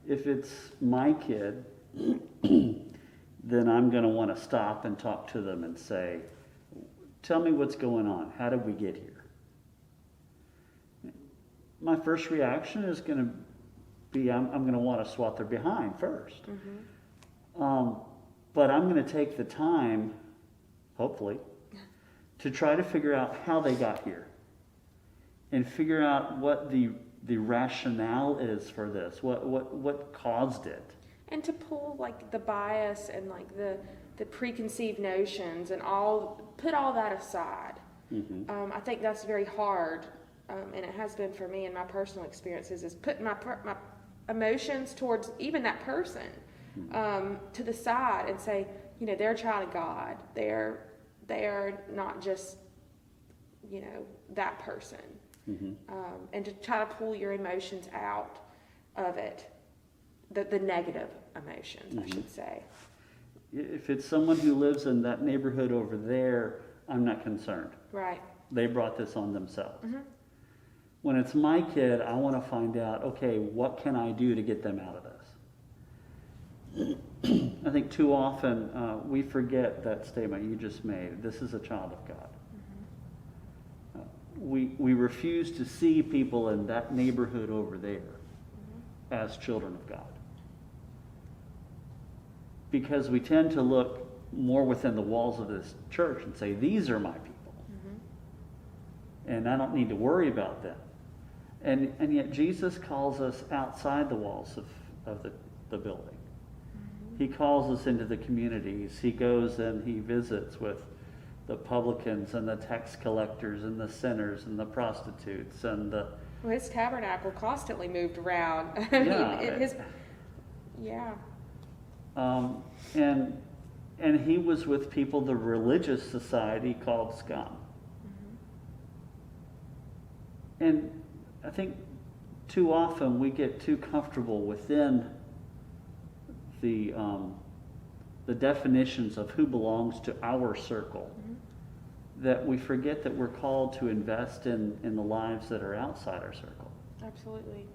if it's my kid, then I'm going to want to stop and talk to them and say, tell me what's going on. How did we get here? My first reaction is going to be, I'm going to want to swat their behind first. But I'm going to take the time, hopefully, to try to figure out how they got here and figure out what the rationale is for this, what caused it. And to pull like the bias and like the preconceived notions and put all that aside. I think that's very hard, and it has been for me in my personal experiences, is put my emotions towards even that person to the side and say, you know, they're a child of God. They're not just, you know, that person. And to try to pull your emotions out of it, the negative emotions, I should say. If it's someone who lives in that neighborhood over there, I'm not concerned. Right. They brought this on themselves. When it's my kid, I want to find out, okay, what can I do to get them out of this? I think too often we forget that statement you just made. This is a child of God. We refuse to see people in that neighborhood over there as children of God. Because we tend to look more within the walls of this church and say, these are my people. And I don't need to worry about them. And yet Jesus calls us outside the walls of the building. He calls us into the communities. He goes and he visits with the publicans and the tax collectors and the sinners and the prostitutes and the... Well, his tabernacle constantly moved around. And he was with people the religious society called scum. And I think too often we get too comfortable within the definitions of who belongs to our circle, that we forget that we're called to invest in the lives that are outside our circle. Absolutely.